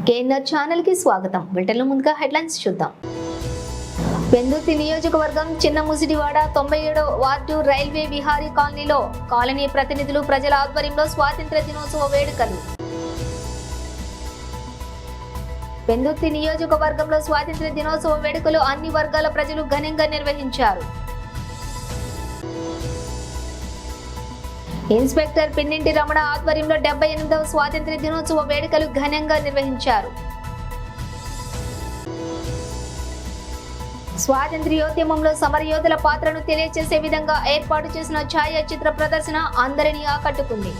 KNR channel కి స్వాగతం. బులెటిన్లో ముందుగా హెడ్లైన్స్ చూద్దాం. పెందుర్తి నియోజకవర్గం చిన్న ముసిడివాడ 97వ వార్డు రైల్వే విహారీ కాలనీలో కాలనీ ప్రతినిధులు ప్రజల ఆధ్వర్యంలో స్వాతంత్ర్య దినోత్సవ వేడుకలు. పెందుర్తి నియోజకవర్గంలో స్వాతంత్ర్య దినోత్సవ వేడుకలు అన్ని వర్గాల ప్రజలు ఘనంగా నిర్వహించారు. ఇన్స్పెక్టర్ పిన్నింటి రమణ ఆధ్వర్యంలో 78వ స్వాతంత్ర్య దినోత్సవ వేడుకలు ఘనంగా నిర్వహించారు. స్వాతంత్ర్యోద్యమంలో సమరయోధుల పాత్రను తెలియజేసే విధంగా ఏర్పాటు చేసిన ఛాయాచిత్ర ప్రదర్శన అందరినీ ఆకట్టుకుంది.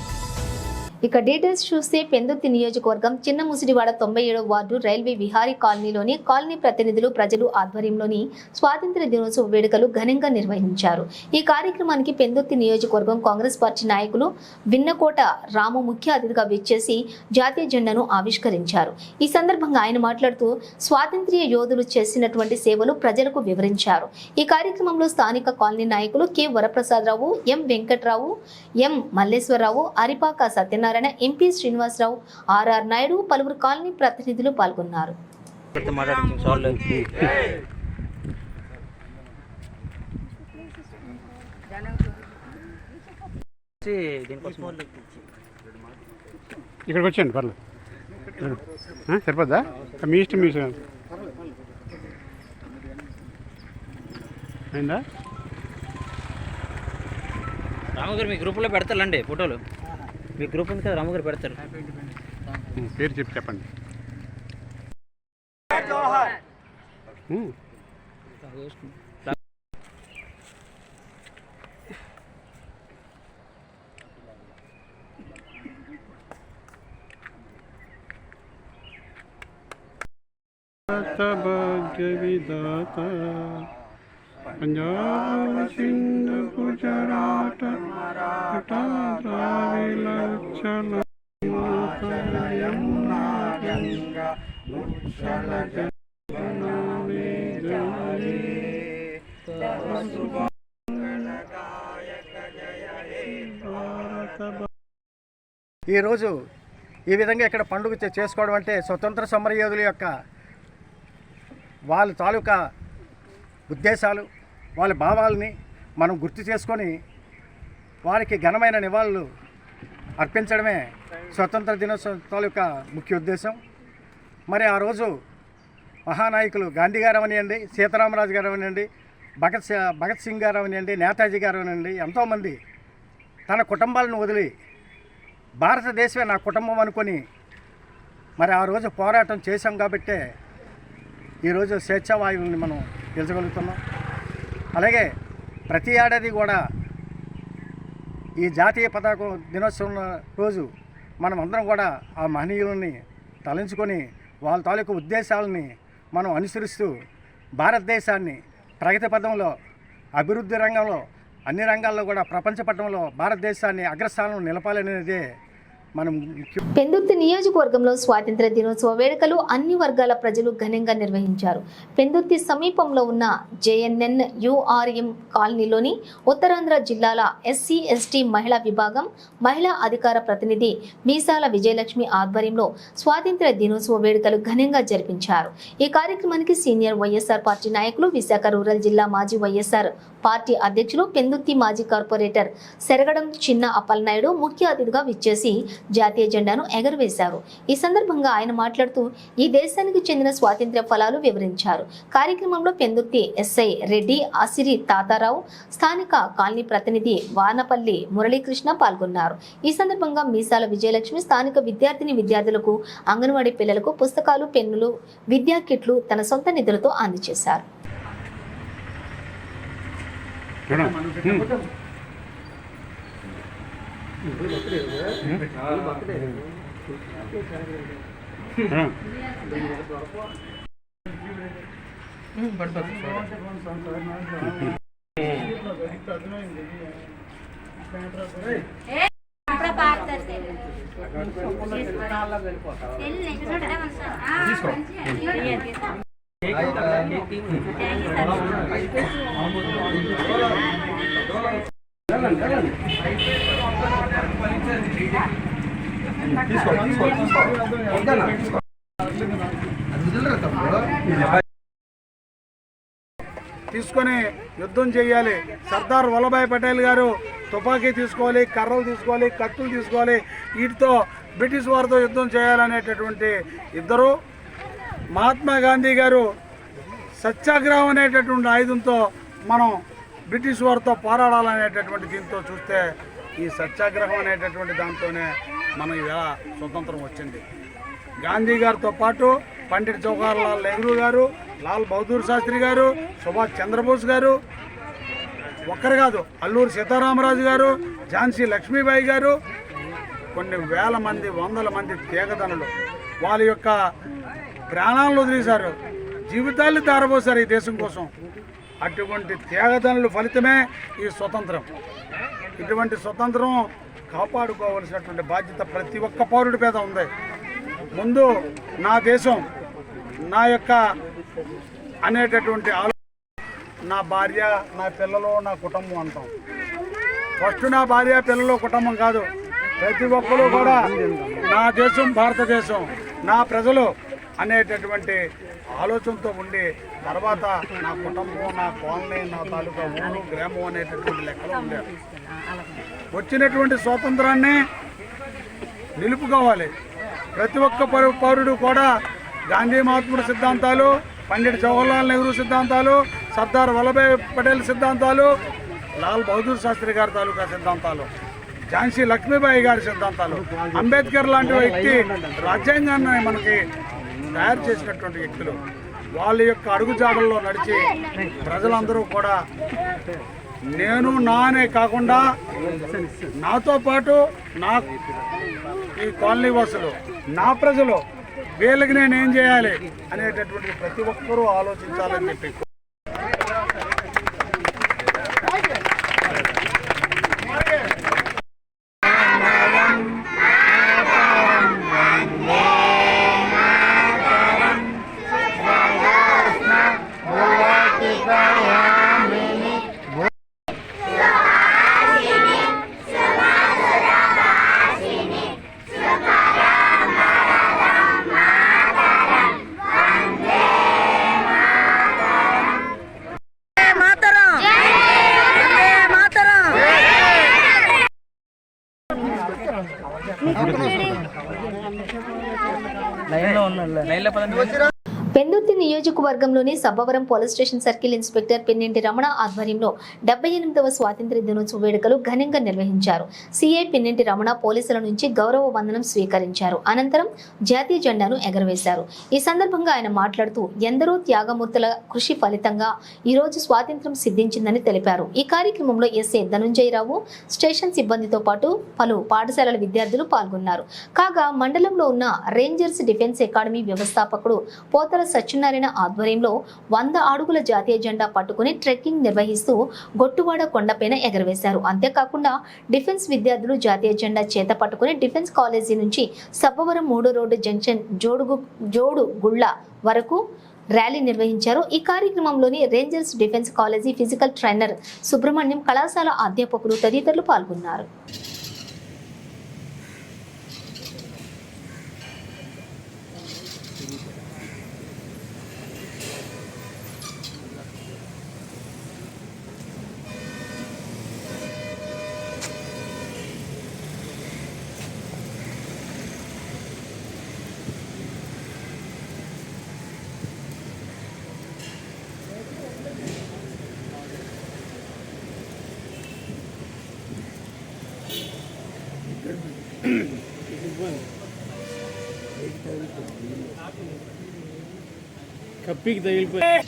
ఇక డీటెయిల్స్ చూస్తే పెందుర్తి నియోజకవర్గం చిన్న ముసిడివాడ 97వ వార్డు రైల్వే విహారీ కాలనీలోని కాలనీ ప్రతినిధులు ప్రజలు ఆధ్వర్యంలోని స్వాతంత్ర్య దినోత్సవ వేడుకలు ఘనంగా నిర్వహించారు. ఈ కార్యక్రమానికి పెందుర్తి నియోజకవర్గం కాంగ్రెస్ పార్టీ నాయకులు విన్నకోట రాము ముఖ్య అతిథిగా విచ్చేసి జాతీయ జెండాను ఆవిష్కరించారు. ఈ సందర్భంగా ఆయన మాట్లాడుతూ స్వాతంత్ర్య యోధులు చేసినటువంటి సేవలు ప్రజలకు వివరించారు. ఈ కార్యక్రమంలో స్థానిక కాలనీ నాయకులు కె వరప్రసాదరావు, ఎం వెంకట్రావు, ఎం మల్లేశ్వరరావు, అరిపాక సత్యనారాయణ, ఎంపీ శ్రీనివాసరావు, ఆర్ఆర్ నాయుడు, పలువురు కాలనీ ప్రతినిధులు పాల్గొన్నారు. ఇక్కడికి వచ్చాను పర్లేదు, సరిపోద్దా? మీ ఇష్టం, మీ ఇష్టం అయిందా? రామగారు మీ గ్రూప్లో పెడతారండి ఫోటోలు. మీ గ్రూప్ ఉంది కదా, రామగారు పెడతారు. పేరు చెప్పండి. భాగ్యవిధాత పంజాబ్ సింధ్ గుజరాట ద్రావిలక్షణ ఈరోజు ఈ విధంగా ఇక్కడ పండుగ చేసుకోవడం అంటే స్వతంత్ర సమరయోధుల యొక్క వాళ్ళ తాలూకా ఉద్దేశాలు, వాళ్ళ భావాలని మనం గుర్తు చేసుకొని వారికి ఘనమైన నివాళులు అర్పించడమే స్వతంత్ర దినోత్సవం తాలూకా ముఖ్య ఉద్దేశం. మరి ఆ రోజు మహానాయకులు గాంధీ గారు అవనివ్వండి, సీతారామరాజు గారు అవనివ్వండి, భగత్ సింగ్ గారు అవనివ్వండి, నేతాజీ గారు అవనివ్వండి, ఎంతోమంది తన కుటుంబాలను వదిలి భారతదేశమే నా కుటుంబం అనుకొని మరి ఆ రోజు పోరాటం చేశాం కాబట్టే ఈరోజు స్వేచ్ఛావాయువుని మనం తెలుసుకోగలుగుతున్నాం. అలాగే ప్రతి ఏడాది కూడా ఈ జాతీయ పతాకం దినోత్సవం రోజు మనం అందరం కూడా ఆ మహనీయులని తలంచుకొని వాళ్ళ తాలూకు ఉద్దేశాలని మనం అనుసరిస్తూ భారతదేశాన్ని ప్రగతి పథంలో, అభివృద్ధి రంగంలో, అన్ని రంగాల్లో కూడా ప్రపంచ పటంలో భారతదేశాన్ని అగ్రస్థానంలో నిలపాలనేదే మనం. పెందుర్తి నియోజకవర్గంలో స్వాతంత్ర్య దినోత్సవ వేడుకలు అన్ని వర్గాల ప్రజలు ఘనంగా నిర్వహించారు. పెందుర్తి సమీపంలో ఉన్న జేఎన్ఎన్ యుఆర్ఎం కాలనీలోని ఉత్తరాంధ్ర జిల్లాల ఎస్సీ ఎస్టీ మహిళా విభాగం మహిళా అధికార ప్రతినిధి మీసాల విజయలక్ష్మి ఆధ్వర్యంలో స్వాతంత్ర్య దినోత్సవ వేడుకలు ఘనంగా జరిపించారు. ఈ కార్యక్రమానికి సీనియర్ వైఎస్ఆర్ పార్టీ నాయకులు, విశాఖ రూరల్ జిల్లా మాజీ వైఎస్ఆర్ పార్టీ అధ్యక్షులు, పెందుర్తి మాజీ కార్పొరేటర్ సెరగడం చిన్న అప్పలనాయుడు ముఖ్య అతిథిగా విచ్చేసి జాతీయ జెండాను ఎగరవేశారు. ఈ సందర్భంగా ఆయన మాట్లాడుతూ ఈ దేశానికి చెందిన స్వాతంత్ర్య ఫలాలు వివరించారు. కార్యక్రమంలో పెందుర్తి ఎస్ఐ రెడ్డి, ఆసిరి తాతారావు, స్థానిక కాలనీ ప్రతినిధి వానపల్లి మురళీకృష్ణ పాల్గొన్నారు. ఈ సందర్భంగా మీసాల విజయలక్ష్మి స్థానిక విద్యార్థులకు, అంగన్వాడీ పిల్లలకు పుస్తకాలు, పెన్నులు, విద్యా కిట్లు తన సొంత నిధులతో అందజేశారు. తీసుకో తీసుకొని యుద్ధం చేయాలి. సర్దార్ వల్లభాయ్ పటేల్ గారు తుపాకీ తీసుకోవాలి, కర్రలు తీసుకోవాలి, కత్తులు తీసుకోవాలి, వీటితో బ్రిటిష్ వారితో యుద్ధం చేయాలనేటటువంటి ఇద్దరు. మహాత్మా గాంధీ గారు సత్యాగ్రహం అనేటటువంటి ఆయుధంతో మనం బ్రిటిష్ వారితో పోరాడాలనేటటువంటి దీంతో చూస్తే ఈ సత్యాగ్రహం అనేటటువంటి దాంతోనే మనం ఇలా స్వతంత్రం వచ్చింది. గాంధీ గారితో పాటు పండిట్ జవహర్లాల్ నెహ్రూ గారు, లాల్ బహదూర్ శాస్త్రి గారు, సుభాష్ చంద్రబోస్ గారు, ఒక్కరు కాదు, అల్లూరి సీతారామరాజు గారు, ఝాన్సీ లక్ష్మీబాయి గారు, కొన్ని వేల మంది, వందల మంది త్యాగదనులు వాళ్ళ యొక్క ప్రాణాలను వదిలేశారు, జీవితాన్ని ధారపోశారు ఈ దేశం కోసం. అటువంటి త్యాగదనుల ఫలితమే ఈ స్వతంత్రం. ఇటువంటి స్వతంత్రం కాపాడుకోవాల్సినటువంటి బాధ్యత ప్రతి ఒక్క పౌరుడి మీద ఉంది. ముందు నా దేశం, నా యొక్క అనేటటువంటి నా భార్య, నా పిల్లలు, నా కుటుంబం అంటాం. ఫస్ట్ నా భార్య, పిల్లలు, కుటుంబం కాదు, ప్రతి ఒక్కరూ కూడా నా దేశం, భారతదేశం, నా ప్రజలు అనేటటువంటి ఆలోచనతో ఉండి తర్వాత నా కుటుంబం, నా కాలనీ, నా తాలూకా ఊరు, గ్రామం అనేటటువంటి లెక్కలో ఉండారు. వచ్చినటువంటి స్వాతంత్రాన్ని నిలుపుకోవాలి. ప్రతి ఒక్క పౌరుడు కూడా గాంధీ మహాత్ముడి సిద్ధాంతాలు, పండిట్ జవహర్లాల్ నెహ్రూ సిద్ధాంతాలు, సర్దార్ వల్లభాయ్ పటేల్ సిద్ధాంతాలు, లాల్ బహదూర్ శాస్త్రి గారి తాలూకా సిద్ధాంతాలు, ఝాన్సీ లక్ష్మీబాయి గారి సిద్ధాంతాలు, అంబేద్కర్ లాంటి వ్యక్తి రాజ్యాంగాన్ని మనకి తయారు చేసినటువంటి వ్యక్తులు, వాళ్ళ యొక్క అడుగుజాడల్లో నడిచి ప్రజలందరూ కూడా నేను నానే కాకుండా నాతో పాటు నా ఈ కాలనీ వాసులు, నా ప్రజలు, వీళ్ళకి నేను ఏం చేయాలి అనేటటువంటి ప్రతి ఒక్కరూ ఆలోచించాలని చెప్పి పెందుర్తి నియోజకవర్గంలోని Sabbavaram police station circle inspector Pinninti Ramana ఆధ్వర్యంలో 78వ స్వాతంత్ర్య దినోత్సవ వేడుకలు ఘనంగా నిర్వహించారు. సిఐ పిన్నింటి రమణ పోలీసుల నుంచి గౌరవ వందనం స్వీకరించారు. అనంతరం జాతీయ జెండాను ఎగరవేశారు. ఈ సందర్భంగా ఆయన మాట్లాడుతూ ఎందరో త్యాగమూర్తుల కృషి ఫలితంగా ఈరోజు స్వాతంత్ర్యం సిద్ధించిందని తెలిపారు. ఈ కార్యక్రమంలో ఎస్ఐ ధనుంజయరావు, స్టేషన్ సిబ్బందితో పాటు పలు పాఠశాలల విద్యార్థులు పాల్గొన్నారు. కాగా మండలంలో ఉన్న రేంజర్స్ డిఫెన్స్ అకాడమీ వ్యవస్థాపకుడు పోతల సత్యనారాయణ ఆధ్వర్యంలో 100 అడుగుల జాతీయ జెండా పట్టుకుని ట్రెక్కింగ్ నిర్వహిస్తూ గొట్టువాడ కొండపైన ఎగరవేశారు. అంతేకాకుండా డిఫెన్స్ విద్యార్థులు జాతీయ జెండా చేత పట్టుకుని డిఫెన్స్ కాలేజీ నుంచి సబ్బవరం 3 రోడ్డు జంక్షన్ జోడుగుళ్ళ వరకు ర్యాలీ నిర్వహించారు. ఈ కార్యక్రమంలోని rangers defence college physical trainer Subrahmanyam, కళాశాల అధ్యాపకులు తదితరులు పాల్గొన్నారు. కప్పికి తగిలిపోయి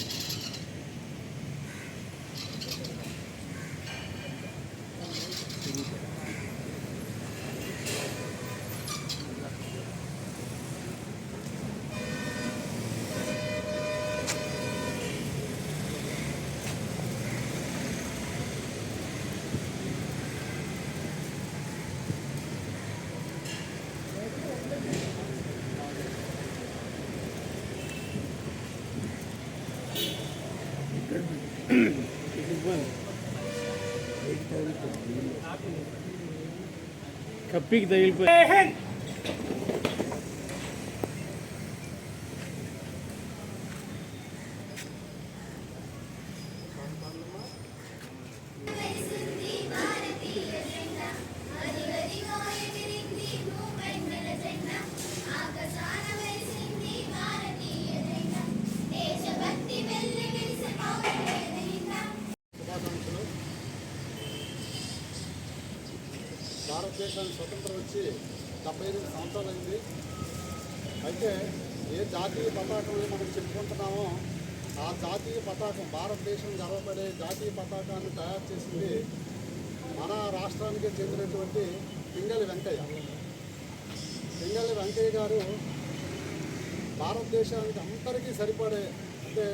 కప్పికి తగిలిపోయి భారతదేశానికి స్వతంత్రం వచ్చి 78 సంవత్సరాలైంది. అయితే ఏ జాతీయ పతాకంలో మనం చెప్పుకుంటున్నామో ఆ జాతీయ పతాకం, భారతదేశం గర్వపడే జాతీయ పతాకాన్ని తయారు చేసింది మన రాష్ట్రానికి చెందినటువంటి పింగళి వెంకయ్య. పింగళి వెంకయ్య గారు భారతదేశానికి అందరికీ సరిపడే, అంటే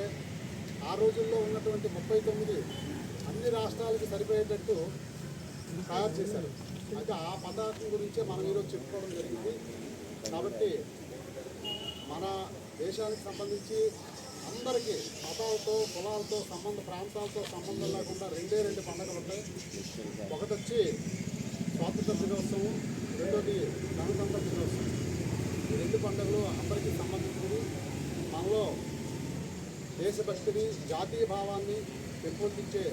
ఆ రోజుల్లో ఉన్నటువంటి 39 అన్ని రాష్ట్రాలకి సరిపోయేటట్టు తయారు చేశారు. అయితే ఆ పతాకం గురించే మనం ఈరోజు చెప్పుకోవడం జరిగింది. కాబట్టి మన దేశానికి సంబంధించి అందరికీ మతాలతో, కులాలతో ప్రాంతాలతో సంబంధం లేకుండా రెండు పండుగలు ఉంటాయి. ఒకటి వచ్చి స్వాతంత్ర దినోత్సవం, రెండోది గణతంత్ర దినోత్సవం. ఈ 2 పండుగలు అందరికీ సంబంధించినవి. మనలో దేశభక్తిని, జాతీయ భావాన్ని పెంపొందించే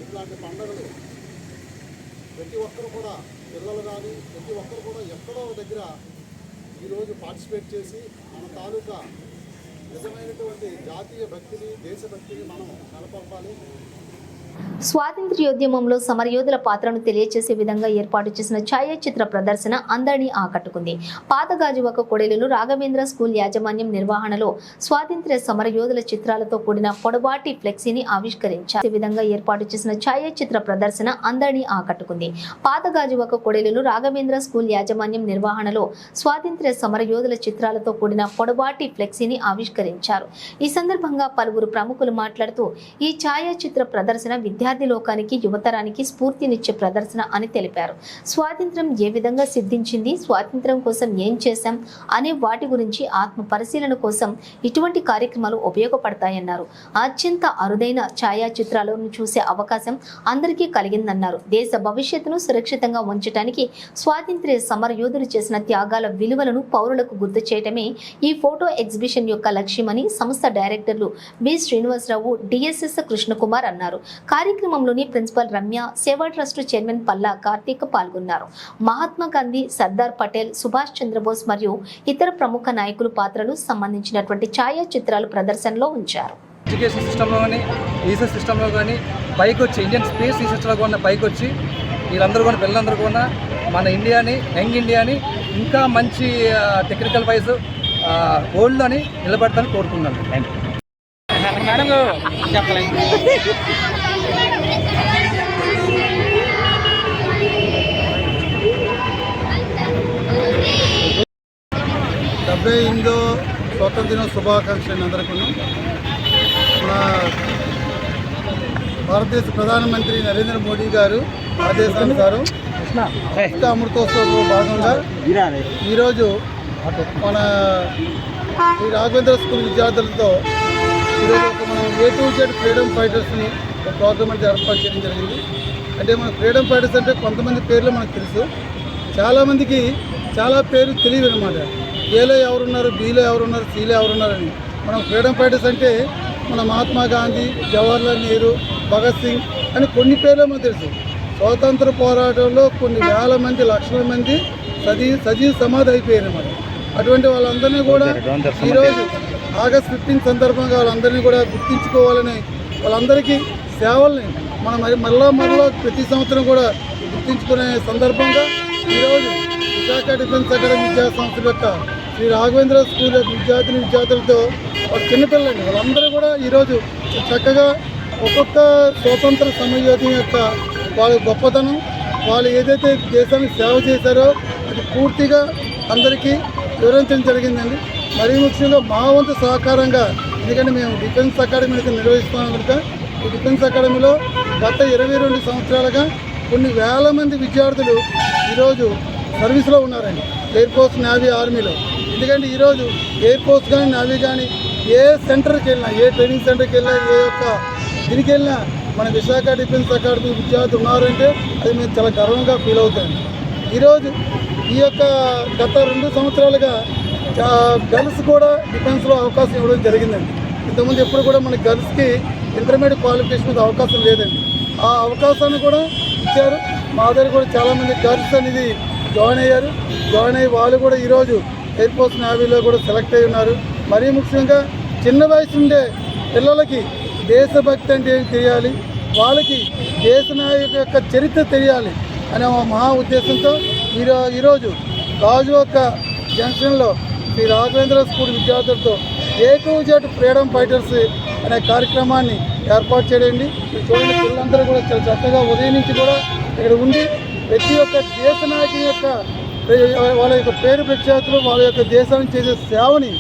ఇట్లాంటి పండుగలు ప్రతి ఒక్కరు కూడా, పిల్లలు కానీ ప్రతి ఒక్కరు కూడా ఎక్కడో దగ్గర ఈరోజు పార్టిసిపేట్ చేసి మన తాలూకా నిజమైనటువంటి జాతీయ భక్తిని, దేశభక్తిని మనం నెలకొల్పాలి. స్వాతంత్ర్యోద్యమంలో సమరయోధుల పాత్రను తెలియజేసే విధంగా ఏర్పాటు చేసిన ఛాయాచిత్ర ప్రదర్శన అందరినీ ఆకట్టుకుంది. పాతగాజువాక కొడేలులో రాఘవేంద్ర స్కూల్ యాజమాన్యం నిర్వహణలో స్వాతంత్ర్య సమరయోధుల చిత్రాలతో కూడిన పొడవాటి ఫ్లెక్సీని ఆవిష్కరించారు. ఈ విధంగా ఏర్పాటు చేసిన ఛాయాచిత్ర ప్రదర్శన అందరినీ ఆకట్టుకుంది. పాతగాజువాక కొడేలులో రాఘవేంద్ర స్కూల్ యాజమాన్యం నిర్వహణలో స్వాతంత్ర్య సమరయోధుల చిత్రాలతో కూడిన పొడవాటి ఫ్లెక్సీని ఆవిష్కరించారు. ఈ సందర్భంగా పలువురు ప్రముఖులు మాట్లాడుతూ ఈ ఛాయాచిత్ర ప్రదర్శన విద్యార్థి లోకానికి, యువతరానికి స్ఫూర్తినిచ్చే ప్రదర్శన అని తెలిపారు. స్వాతంత్ర్యం ఏ విధంగా సిద్ధించింది, స్వాతంత్ర్యం కోసం ఏం చేశాం అనే వాటి గురించి ఆత్మ పరిశీలన కోసం ఇటువంటి కార్యక్రమాలు ఉపయోగపడతాయన్నారు. అత్యంత అరుదైన ఛాయాచిత్రాలను చూసే అవకాశం అందరికీ కలిగిందన్నారు. దేశ భవిష్యత్తును సురక్షితంగా ఉంచడానికి స్వాతంత్ర్య సమరయోధులు చేసిన త్యాగాల విలువలను పౌరులకు గుర్తు చేయటమే ఈ ఫోటో ఎగ్జిబిషన్ యొక్క లక్ష్యమని సంస్థ డైరెక్టర్లు బి శ్రీనివాసరావు, డిఎస్ఎస్ కృష్ణకుమార్ అన్నారు. కార్యక్రమంలోని ప్రిన్సిపల్ రమ్య, సేవా ట్రస్ట్ చైర్మన్ పల్లా కార్తీక్ పాల్గొన్నారు. మహాత్మా గాంధీ, సర్దార్ పటేల్, సుభాష్ చంద్రబోస్ మరియు ఇతర ప్రముఖ నాయకుల పాత్రలు సంబంధించినటువంటి ఛాయాచిత్రాలు ప్రదర్శనలో ఉంచారు. ఎడ్యుకేషన్ సిస్టంలో కానీ, రీసెర్చ్ సిస్టంలో కానీ పైకి వచ్చి, ఇండియన్ స్పేస్ రీసెర్చ్లో కూడా పైకి వచ్చి వీళ్ళందరూ కూడా, పిల్లలందరూ కూడా మన ఇండియాని, యంగ్ ఇండియాని ఇంకా మంచి టెక్నికల్ వైజ్ గోల్డ్లోని నిలబెడతానని కోరుకున్నాను. Thank you. మేడం చెప్పాలి. 78వ స్వాతంత్ర దిన శుభాకాంక్షలు అందరికీ. మన భారతదేశ ప్రధానమంత్రి నరేంద్ర మోడీ గారు ఆదేశానుసారం అమృతోత్సవంలో భాగంగా ఈరోజు మన ఈ రాఘవేంద్ర స్కూల్ విద్యార్థులతో ఈరోజు మనం A-to-Z ఫ్రీడమ్ ఫైటర్స్ని ఒక ప్రోగ్రామ్ అంటే ఏర్పాటు చేయడం జరిగింది. అంటే మన ఫ్రీడమ్ ఫైటర్స్ అంటే కొంతమంది పేర్లు మనకు తెలుసు, చాలామందికి చాలా పేర్లు తెలియదు అనమాట. ఏలో ఎవరున్నారు, బీలో ఎవరున్నారు, సీలో ఎవరున్నారని. మనం ఫ్రీడమ్ ఫైటర్స్ అంటే మన మహాత్మా గాంధీ, జవహర్లాల్ నెహ్రూ, భగత్ సింగ్ అని కొన్ని పేర్లు మనకు తెలుసు. స్వాతంత్ర పోరాటంలో కొన్ని వేల మంది, లక్షల మంది సజీవ సమాధి అయిపోయారు అన్నమాట. అటువంటి వాళ్ళందరినీ కూడా ఈరోజు ఆగస్ట్ 15 సందర్భంగా వాళ్ళందరినీ కూడా గుర్తించుకోవాలని, వాళ్ళందరికీ సేవల్ని మనం మరలా ప్రతి సంవత్సరం కూడా గుర్తించుకునే సందర్భంగా ఈరోజు విశాఖ డిఫెన్స్ అకాడమీ విద్యా సంస్థల యొక్క శ్రీ రాఘవేంద్ర స్కూల్ విద్యార్థులతో ఒక చిన్నపిల్లండి వాళ్ళందరూ కూడా ఈరోజు చక్కగా ఒక్కొక్క స్వాతంత్ర సమరయోధుని యొక్క వాళ్ళ గొప్పతనం, వాళ్ళు ఏదైతే దేశానికి సేవ చేశారో అది పూర్తిగా అందరికీ వివరించడం జరిగిందండి. మరీ ముఖ్యంగా మా వంతు సహకారంగా, ఎందుకంటే మేము డిఫెన్స్ అకాడమీ నిర్వహిస్తున్నాం కనుక ఈ డిఫెన్స్ అకాడమీలో గత 22 సంవత్సరాలుగా కొన్ని వేల మంది విద్యార్థులు ఈరోజు సర్వీస్లో ఉన్నారండి. ఎయిర్ ఫోర్స్, నేవీ, ఆర్మీలో. ఎందుకంటే ఈరోజు ఎయిర్ ఫోర్స్ కానీ, నేవీ కానీ ఏ సెంటర్కి వెళ్ళినా, ఏ ట్రైనింగ్ సెంటర్కి వెళ్ళినా, ఏ యొక్క దీనికి వెళ్ళినా మన విశాఖ డిఫెన్స్ అకాడమీ విద్యార్థులు ఉన్నారంటే అది మేము చాలా గర్వంగా ఫీల్ అవుతాము. ఈరోజు ఈ యొక్క గత 2 సంవత్సరాలుగా గర్ల్స్ కూడా డిఫెన్స్లో అవకాశం ఇవ్వడం జరిగిందండి. ఇంతకుముందు ఎప్పుడు కూడా మన గర్ల్స్కి ఇంటర్మీడియట్ క్వాలిఫికేషన్ మీద అవకాశం లేదండి. ఆ అవకాశాన్ని కూడా ఇచ్చారు. మా దగ్గర కూడా చాలామంది గర్ల్స్ అనేది జాయిన్ అయ్యారు. జాయిన్ అయ్యి వాళ్ళు కూడా ఈరోజు ఎయిర్ ఫోర్స్, నేవీలో కూడా సెలెక్ట్ అయి ఉన్నారు. మరీ ముఖ్యంగా చిన్న వయసు ఉండే పిల్లలకి దేశభక్తి అంటే ఏం తెలియాలి, వాళ్ళకి దేశ నాయకుల యొక్క చరిత్ర తెలియాలి అనే మహా ఉద్దేశంతో ఈరోజు గాజువాక జంక్షన్లో శ్రీ రాఘవేంద్ర స్కూల్ విద్యార్థులతో A to Z freedom fighters అనే కార్యక్రమాన్ని ఏర్పాటు చేయండి. చూడండి, పిల్లలందరూ కూడా చాలా చక్కగా ఉదయం నుంచి కూడా ఇక్కడ ఉండి ప్రతి ఒక్క దేశ నాయకుని యొక్క వాళ్ళ యొక్క పేరు ప్రఖ్యాతులు, వాళ్ళ యొక్క దేశానికి చేసే సేవని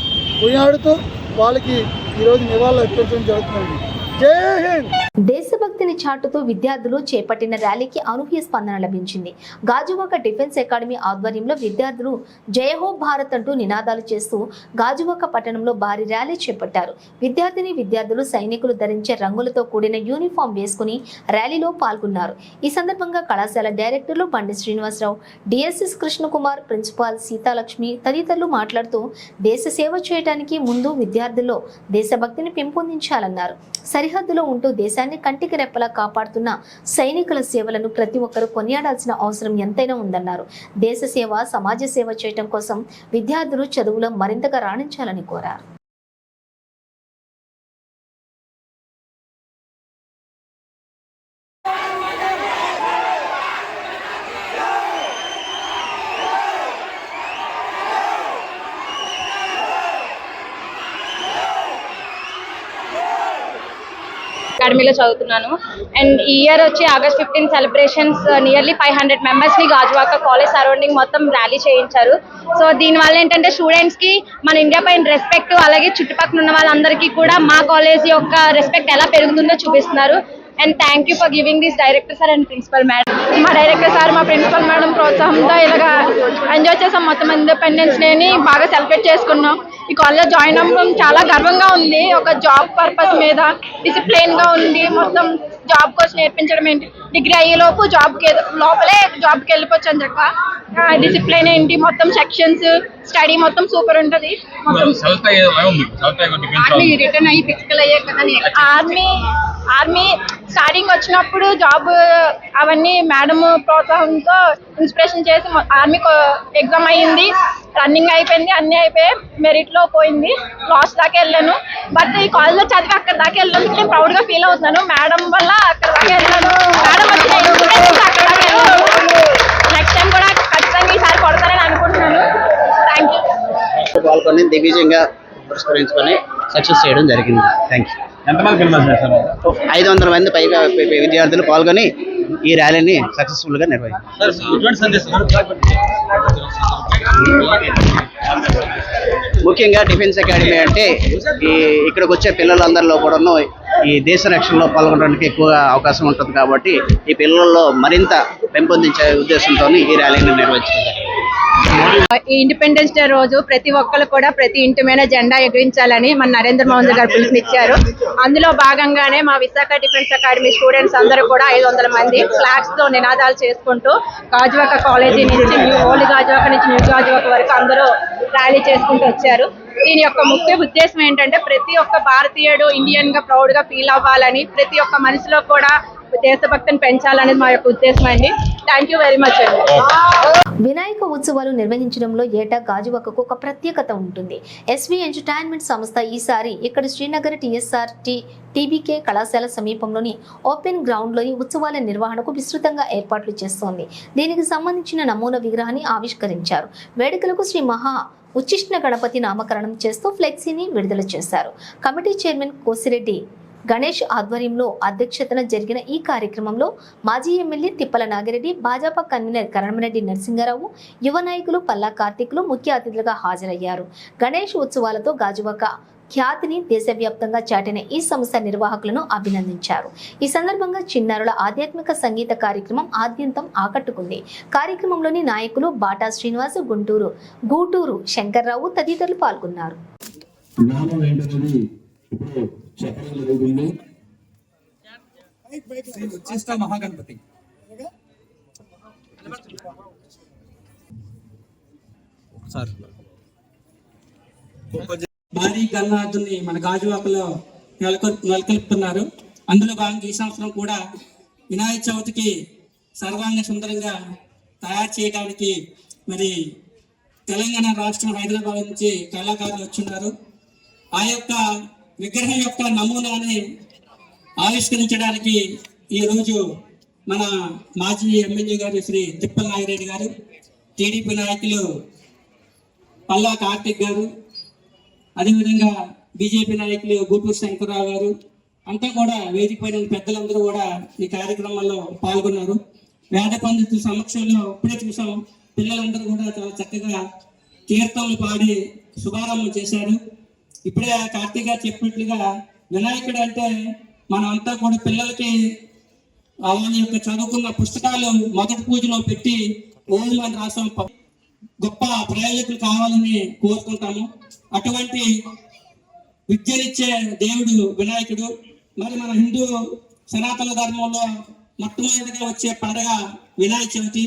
కొనియాడుతూ వాళ్ళకి ఈరోజు నివాళులు అర్పించడం జరుగుతుంది. జై హింద్. దేశభక్తిని చాటుతూ విద్యార్థులు చేపట్టిన ర్యాలీకి అనూహ్య స్పందన లభించింది. గాజువాక డిఫెన్స్ అకాడమీ ఆధ్వర్యంలో విద్యార్థులు జయహో భారత్ అంటూ నినాదాలు చేస్తూ గాజువాక పట్టణంలో భారీ ర్యాలీ చేపట్టారు. విద్యార్థులు సైనికులు ధరించే రంగులతో కూడిన యూనిఫామ్ వేసుకుని ర్యాలీలో పాల్గొన్నారు. ఈ సందర్భంగా కళాశాల డైరెక్టర్లు బండి శ్రీనివాసరావు, డిఎస్ఎస్ కృష్ణకుమార్, ప్రిన్సిపాల్ సీతాలక్ష్మి తదితరులు మాట్లాడుతూ దేశ సేవ చేయడానికి ముందు విద్యార్థుల్లో దేశభక్తిని పెంపొందించాలన్నారు. సరిహద్దులో ఉంటూ దేశాన్ని కంటికి రెప్పలా కాపాడుతున్న సైనికుల సేవలను ప్రతి ఒక్కరూ కొనియాడాల్సిన అవసరం ఎంతైనా ఉందన్నారు. దేశ సేవ, సమాజ సేవ చేయడం కోసం విద్యార్థులు చదువులో మరింతగా రాణించాలని కోరారు. అకాడమీలో చదువుతున్నాను. అండ్ ఈ ఇయర్ వచ్చి ఆగస్ట్ 15 సెలబ్రేషన్స్ నియర్లీ 500 మెంబర్స్ని గాజువాక కాలేజ్ సరౌండింగ్ మొత్తం ర్యాలీ చేయించారు. సో దీనివల్ల ఏంటంటే స్టూడెంట్స్కి మన ఇండియా పైన రెస్పెక్ట్, అలాగే చుట్టుపక్కల ఉన్న వాళ్ళందరికీ కూడా మా కాలేజ్ యొక్క రెస్పెక్ట్ ఎలా పెరుగుతుందో చూపిస్తున్నారు. And thank you for giving this director sir and principal madam. మా డైరెక్టర్ సార్, మా ప్రిన్సిపల్ మేడం ప్రోత్సాహంతో ఇలాగా ఎంజాయ్ చేసాం. మొత్తం ఇండిపెండెన్స్ డేని బాగా సెలబ్రేట్ చేసుకున్నాం. ఈ కాలేజ్లో జాయిన్ అవ్వడం చాలా గర్వంగా ఉంది. ఒక జాబ్ పర్పస్ మీద డిసిప్లైన్గా ఉండి మొత్తం జాబ్ కోసం నేర్పించడం ఏంటి, డిగ్రీ అయ్యేలోపు లోపలే జాబ్కి వెళ్ళిపోవచ్చు అని చెప్ప డిసిప్లైన్ ఏంటి, మొత్తం సెక్షన్స్ స్టడీ మొత్తం సూపర్ ఉంటుంది. మొత్తం ఆర్మీ రిటర్న్ అయ్యి ఫిజికల్ అయ్యే కదా. ఆర్మీ స్టార్టింగ్ వచ్చినప్పుడు జాబ్ అవన్నీ మేడం ప్రోత్సాహంతో ఇన్స్పిరేషన్ చేసి ఆర్మీ ఎగ్జామ్ అయ్యింది, రన్నింగ్ అయిపోయింది, అన్నీ అయిపోయాయి, మెరిట్లో పోయింది, లాస్ట్ దాకా వెళ్ళాను. బట్ ఈ కాలేజ్లో చదివి అక్కడ దాకా వెళ్ళాను, నేను ప్రౌడ్గా ఫీల్ అవుతున్నాను. మేడం వల్ల అక్కడ దాకా వెళ్ళాను, మేడం వచ్చిన ఇన్స్పిరేషన్ అక్కడ దాకా వెళ్ళాను. నెక్స్ట్ టైం కూడా ఖచ్చితంగా ఈసారి కొడతానని అనుకుంటున్నాను. Thank you. పాల్గొని దిగ్విజయంగా పురస్కరించుకొని సక్సెస్ చేయడం జరిగింది. Thank you. ఎంతమంది పిల్లలు చేశారు? 500 మంది పైగా విద్యార్థులు పాల్గొని ఈ ర్యాలీని సక్సెస్ఫుల్గా నిర్వహించారు. ముఖ్యంగా డిఫెన్స్ అకాడమీ అంటే ఇక్కడికి వచ్చే పిల్లలందరిలో కూడాను ఈ దేశ రక్షణలో పాల్గొనడానికి ఎక్కువగా అవకాశం ఉంటుంది కాబట్టి ఈ పిల్లల్లో మరింత పెంపొందించే ఉద్దేశంతో ఈ ర్యాలీని నిర్వహించారు. ఈ ఇండిపెండెన్స్ డే రోజు ప్రతి ఒక్కరు కూడా ప్రతి ఇంటి మీద జెండా ఎగిరించాలని మన నరేంద్ర మోదీ గారు పిలుపునిచ్చారు. అందులో భాగంగానే మా విశాఖ డిఫెన్స్ అకాడమీ స్టూడెంట్స్ అందరూ కూడా 500 మంది ఫ్లాగ్స్ తో నినాదాలు చేసుకుంటూ గాజువాక కాలేజీ నుంచి ఓల్డ్ గాజువాక నుంచి న్యూ గాజువాక వరకు అందరూ ర్యాలీ చేసుకుంటూ వచ్చారు. దీని యొక్క ముఖ్య ఉద్దేశం ఏంటంటే ప్రతి ఒక్క భారతీయుడు ఇండియన్ గా ప్రౌడ్ గా ఫీల్ అవ్వాలని, ప్రతి ఒక్క మనిషిలో కూడా దేశభక్తిని పెంచాలనేది మా యొక్క ఉద్దేశం అండి. థ్యాంక్ యూ వెరీ మచ్ అండి. వినాయక ఉత్సవాలు నిర్వహించడంలో ఏటా గాజువాకకు ఒక ప్రత్యేకత ఉంటుంది. ఎస్వి ఎంటర్టైన్మెంట్ సంస్థ ఈసారి ఇక్కడ శ్రీనగర్ TSR TBK కళాశాల సమీపంలోని ఓపెన్ గ్రౌండ్లోని ఉత్సవాల నిర్వహణకు విస్తృతంగా ఏర్పాట్లు చేస్తోంది. దీనికి సంబంధించిన నమూనా విగ్రహాన్ని ఆవిష్కరించారు. వేడుకలకు శ్రీ మహా ఉచ్చిష్ణ గణపతి నామకరణం చేస్తూ ఫ్లెక్సీని విడుదల చేశారు. కమిటీ చైర్మన్ కోసిరెడ్డి గణేష్ ఆధ్వర్యంలో అధ్యక్షతన జరిగిన ఈ కార్యక్రమంలో మాజీ ఎమ్మెల్యే తిప్పల నాగిరెడ్డి, భాజపా కన్వీనర్ కరణమరెడ్డి నరసింగారావు, యువ నాయకులు పల్లా కార్తీకులు ముఖ్య అతిథులుగా హాజరయ్యారు. గణేష్ ఉత్సవాలతో గాజువాక ఖ్యాతిని దేశవ్యాప్తంగా చాటిన ఈ సంస్థ నిర్వాహకులను అభినందించారు. ఈ సందర్భంగా చిన్నారుల ఆధ్యాత్మిక సంగీత కార్యక్రమం ఆద్యంతం ఆకట్టుకుంది. కార్యక్రమంలోని నాయకులు బాటా శ్రీనివాసు, గూటూరు శంకర్రావు తదితరులు పాల్గొన్నారు. మహాగణపతి భారీ గణనాథుని మన గాజువాకలో నెలకొల్పుతున్నారు. అందులో భాగంగా ఈ సంవత్సరం కూడా వినాయక చవితికి సర్వాంగ సుందరంగా తయారు చేయడానికి మరి తెలంగాణ రాష్ట్రం హైదరాబాద్ నుంచి కళాకారులు వచ్చున్నారు. ఆ యొక్క విగ్రహం యొక్క నమూనాని ఆవిష్కరించడానికి ఈరోజు మన మాజీ ఎమ్మెల్యే గారు శ్రీ తిప్పల నాగిరెడ్డి గారు, టీడీపీ నాయకులు పల్లా కార్తిక్ గారు, అదేవిధంగా బీజేపీ నాయకులు గూటూరు శంకర్రావు గారు అంతా కూడా వేదిక పైన పెద్దలందరూ కూడా ఈ కార్యక్రమంలో పాల్గొన్నారు. వేద పండితుల సమక్షంలో ఇప్పుడే చూసాం, పిల్లలందరూ కూడా చాలా చక్కగా కీర్తనలు పాడి శుభారంభం చేశారు. ఇప్పుడే కార్తీక్ గారు చెప్పినట్లుగా వినాయకుడు అంటే మనమంతా కూడా పిల్లలకి వాళ్ళ యొక్క చదువుకున్న పుస్తకాలు మొదటి పూజలో పెట్టి ఓం అని రాసాం. గొప్ప ప్రయోజకులు కావాలని కోరుకుంటాము. అటువంటి విద్యనిచ్చే దేవుడు వినాయకుడు. మరి మన హిందూ సనాతన ధర్మంలో మొట్టమొదటిగా వచ్చే పండుగ వినాయక చవితి.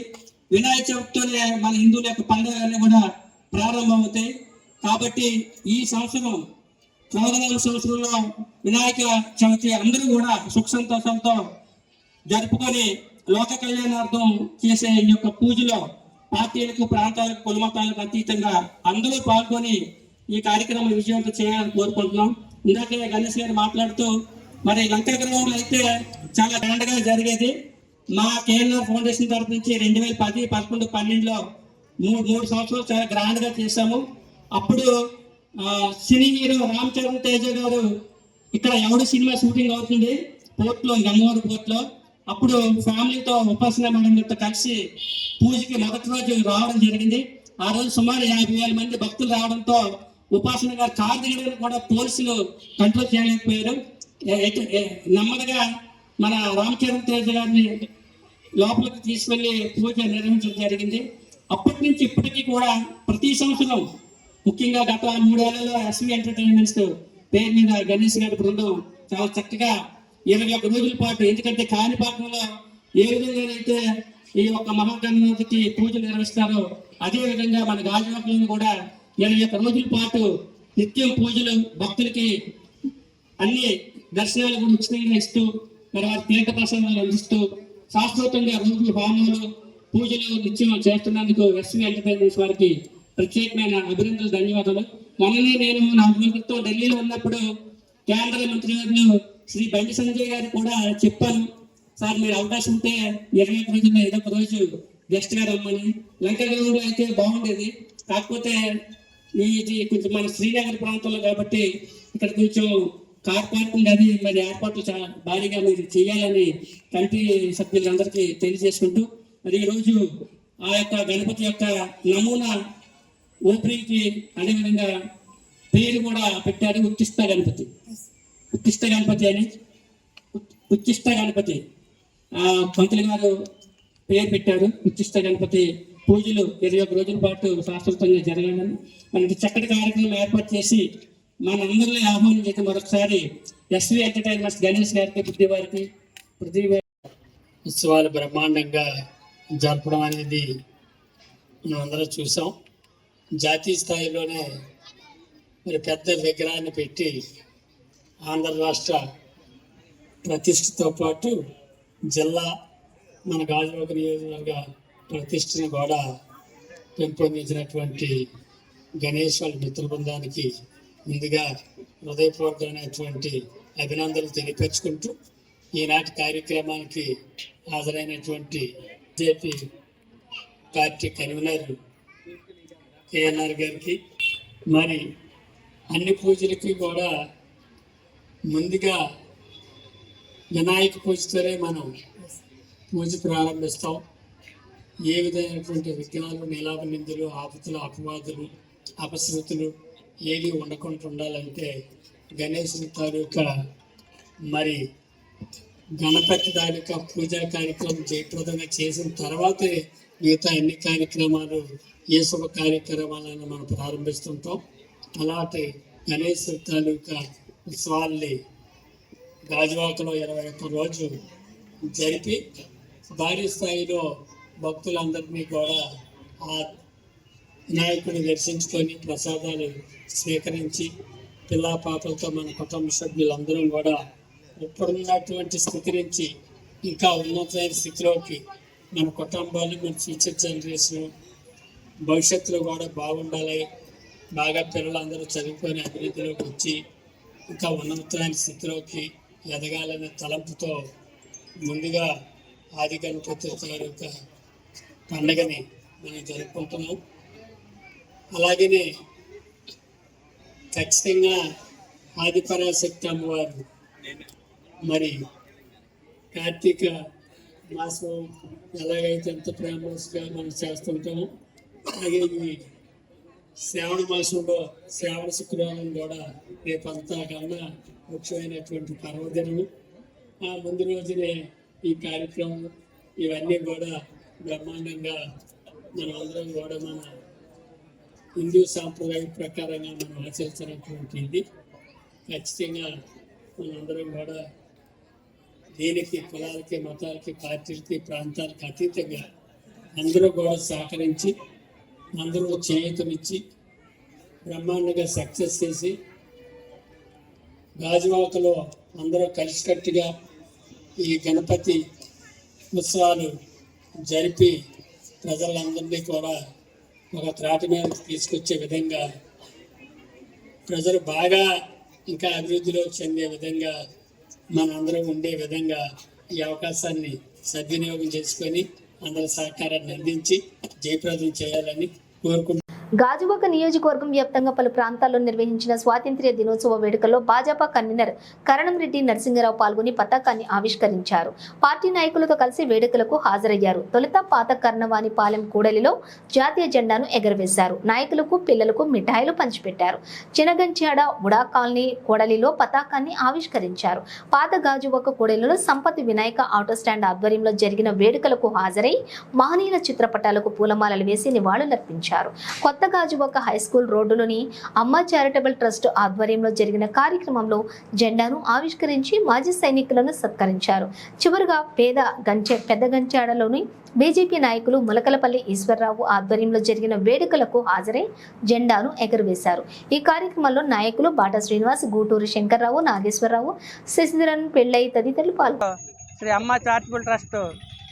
వినాయక చవితితోనే మన హిందువుల యొక్క పండుగలన్నీ కూడా ప్రారంభమవుతాయి. కాబట్టి ఈ సంవత్సరం 14వ సంవత్సరంలో వినాయక చవితి అందరూ కూడా సుఖ సంతోషంతో జరుపుకొని లోక కళ్యాణార్థం చేసే ఈ యొక్క పూజలో పార్టీలకు, ప్రాంతాలకు, కులమతాలకు అతీతంగా అందరూ పాల్గొని ఈ కార్యక్రమం విజయవంతం చేయాలని కోరుకుంటున్నాం. ఇందాకే గణేష్ గారు మాట్లాడుతూ మరి లంకా గ్రౌండ్ అయితే చాలా గ్రాండ్గా జరిగేది. మా కేఎన్ఆర్ ఫౌండేషన్ తరఫు నుంచి 2010, 11, 12లో మూడు సంవత్సరాలు చాలా గ్రాండ్గా చేశాము. అప్పుడు సినీ హీరో రామ్ చరణ్ తేజ గారు ఇక్కడ ఎవడు సినిమా షూటింగ్ అవుతుంది పోర్ట్లో, గంగవరం పోర్ట్లో. అప్పుడు ఫ్యామిలీతో ఉపాసన మేడంతో కలిసి పూజకి మొదటి రోజు రావడం జరిగింది. ఆ రోజు సుమారు 50,000 మంది భక్తులు రావడంతో ఉపాసన గారు కారు దిగడానికి కూడా పోలీసులు కంట్రోల్ చేయలేకపోయారు. నెమ్మదిగా మన రామ్ చరణ్ తేజ గారిని లోపలికి తీసుకెళ్లి పూజ నిర్వహించడం జరిగింది. అప్పటి నుంచి ఇప్పటికీ కూడా ప్రతి సంవత్సరం, ముఖ్యంగా గత 3 ఏళ్లలో ఎస్వి ఎంటర్టైన్మెంట్స్ పేరు మీద గణేష్ గారి బృందం చాలా చక్కగా 21 రోజుల పాటు, ఎందుకంటే కాణిపాకంలో ఏ విధంగానైతే ఈ యొక్క మహాగణపతికి పూజలు నిర్వహిస్తారో అదే విధంగా మన గాజువాకలను కూడా 21 రోజుల పాటు నిత్యం పూజలు, భక్తులకి అన్ని దర్శనాలు కూడా ఉచితంగా ఇస్తూ, మరి వారి తీర్థ ప్రసాదాలు అందిస్తూ శాశ్వతంగా రోజు హోమాలు, పూజలు నిత్యం చేస్తున్నందుకు ఎస్వి ఎంటర్టైన్మెంట్స్ వారికి ప్రత్యేకమైన అభినందనలు, ధన్యవాదాలు. మొన్ననే నేను 4 రోజుల క్రితం ఢిల్లీలో ఉన్నప్పుడు కేంద్ర మంత్రివర్యులు శ్రీ బండి సంజయ్ గారు కూడా చెప్పాను, సార్ మీరు అవకాశం ఉంటే 21 రోజుల్లో ఏదో ఒక రోజు గెస్ట్ గా రమ్మని. లంక గ్రౌండ్లో అయితే బాగుండేది, కాకపోతే ఇది కొంచెం మన శ్రీనగర్ ప్రాంతంలో కాబట్టి ఇక్కడ కొంచెం కార్ పార్కింగ్ అది మరి ఏర్పాట్లు చాలా భారీగా మీరు చేయాలని కమిటీ సభ్యులందరికీ తెలియజేసుకుంటూ, మరి ఈరోజు ఆ యొక్క గణపతి యొక్క నమూనా ఓపెనింగ్కి అదేవిధంగా పేరు కూడా పెట్టారు, ఉత్తిష్ట గణపతి. ఉత్తిష్ట గణపతి అని, ఉత్తిష్ట గణపతి పంతులు గారు పేరు పెట్టారు. ఉత్తిష్ట గణపతి పూజలు 21 రోజుల పాటు శాశ్వతంగా జరగాలని మనకి చక్కటి కార్యక్రమం ఏర్పాటు చేసి మనందరినీ ఆహ్వానం చేసి మరొకసారి ఎస్వి ఎంటర్టైన్మెంట్స్ గణేష్ గారికి, పృథ్వీ ఉత్సవాలు బ్రహ్మాండంగా జరపడం అనేది మనం అందరం చూసాం. జాతీయ స్థాయిలోనే మరి పెద్ద విగ్రహాన్ని పెట్టి ఆంధ్ర రాష్ట్ర ప్రతిష్టతో పాటు జిల్లా, మన గాజువాక నియోజకవర్గ ప్రతిష్టను కూడా పెంపొందించినటువంటి గణేష్ వాళ్ళ మిత్ర బృందానికి ముందుగా హృదయపూర్వకమైనటువంటి అభినందనలు తెలియపరుచుకుంటూ, ఈనాటి కార్యక్రమానికి హాజరైనటువంటి బీజేపీ పార్టీ కన్వీనర్ కేఎన్ఆర్ గారికి, మరి అన్ని పూజలకి కూడా ముందుగా వినాయక పూజతోనే మనం పూజ ప్రారంభిస్తాం. ఏ విధమైనటువంటి విఘ్నాలు, నీలాభ నిందులు, ఆపతులు, అపవాదులు, అపశృతులు ఏవి ఉండకుండా ఉండాలంటే గణేశుని తాలూకా మరి గణపతి తాలూకా పూజా కార్యక్రమం జయప్రదంగా చేసిన తర్వాతే మిగతా అన్ని కార్యక్రమాలు, ఏ శుభ కార్యక్రమాలను మనం ప్రారంభిస్తుంటాం. అలాంటి గణేశుని తాలూకా ఉత్సవాల్ని గాజువాకలో 21 రోజు జరిపి భారీ స్థాయిలో భక్తులందరినీ కూడా ఆ వినాయకుడిని దర్శించుకొని ప్రసాదాలు స్వీకరించి పిల్లా పాపలతో మన కుటుంబ సభ్యులందరం కూడా ఇప్పుడున్నటువంటి స్థితి నుంచి ఇంకా ఉన్నతమైన స్థితిలోకి మన కుటుంబాలు, మన ఫ్యూచర్ జనరేషన్ భవిష్యత్తులో కూడా బాగుండాలి, బాగా పిల్లలందరూ చదువుకొని అభివృద్ధిలోకి వచ్చి ఇంకా ఉన్నతమైన స్థితిలోకి ఎదగాలనే తలంపుతో ముందుగా ఆది గణపతి యొక్క పండుగని మనం జరుపుకుంటున్నాం. అలాగనే ఖచ్చితంగా ఆదిపరాశక్తి అమ్మవారు మరి కార్తీక మాసం ఎలాగైతే ఎంత ఫేమస్గా మనం చేస్తుంటామో అలాగే ఈ శ్రావణ మాసంలో శ్రావణ శుక్రవారం కూడా రేపంతా కన్నా ముఖ్యమైనటువంటి పర్వదినము. ఆ ముందు రోజునే ఈ కార్యక్రమం ఇవన్నీ కూడా బ్రహ్మాండంగా మనం అందరం కూడా మన హిందూ సాంప్రదాయం ప్రకారంగా మనం ఆచరించినటువంటి ఇది ఖచ్చితంగా మనందరం కూడా దీనికి కులాలకి మతాలకి పార్టీలకి ప్రాంతాలకి అతీతంగా అందరూ కూడా సహకరించి అందరూ చేయూతనిచ్చి బ్రహ్మాండంగా సక్సెస్ చేసి గాజువాకలో అందరూ కలిసికట్టుగా ఈ గణపతి ఉత్సవాలు జరిపి ప్రజలందరినీ కూడా ఒక త్రాటి మీద తీసుకొచ్చే విధంగా ప్రజలు బాగా ఇంకా అభివృద్ధిలో చెందే విధంగా మనందరం ఉండే విధంగా ఈ అవకాశాన్ని సద్వినియోగం చేసుకొని అందరి సహకారాన్ని అందించి జయప్రదం చేయాలని కోరుకుంటున్నాను. గాజువాక నియోజకవర్గం వ్యాప్తంగా పలు ప్రాంతాల్లో నిర్వహించిన స్వాతంత్ర్య దినోత్సవ వేడుకల్లో భాజపా కన్వీనర్ కరణంరెడ్డి నరసింగరావు పాల్గొని పతాకాన్ని ఆవిష్కరించారు. పార్టీ నాయకులతో కలిసి వేడుకలకు హాజరయ్యారు. తొలుత పాత కర్ణవాణిపాలెం కూడలిలో జాతీయ జెండాను ఎగరవేశారు. నాయకులకు పిల్లలకు మిఠాయిలు పంచిపెట్టారు. చినగంచాడ ఉడా కాలనీ కూడలిలో పతాకాన్ని ఆవిష్కరించారు. పాత గాజువాక కూడలిలో సంపత్ వినాయక ఆటో స్టాండ్ ఆధ్వర్యంలో జరిగిన వేడుకలకు హాజరై మహనీయుల చిత్రపటాలకు పూలమాలలు వేసి నివాళులర్పించారు. కొత్త గాజువాక హైస్కూల్ రోడ్డులోని అమ్మ చారిటబుల్ ట్రస్ట్ ఆధ్వర్యంలో జరిగిన కార్యక్రమంలో జెండాను ఆవిష్కరించి మాజీ సైనికులను సత్కరించారు. చివరిగా పెద్ద గంచాడలోని బీజేపీ నాయకులు ములకలపల్లి ఈశ్వరరావు ఆధ్వర్యంలో జరిగిన వేడుకలకు హాజరై జెండాను ఎగురవేశారు. ఈ కార్యక్రమంలో నాయకులు బాటా శ్రీనివాస్, గూటూరు శంకర్రావు, నాగేశ్వరరావు, శశిధరన్ పెళ్లై తదితరులు పాల్గొన్నారు. శ్రీ అమ్మ చారిటబుల్ ట్రస్ట్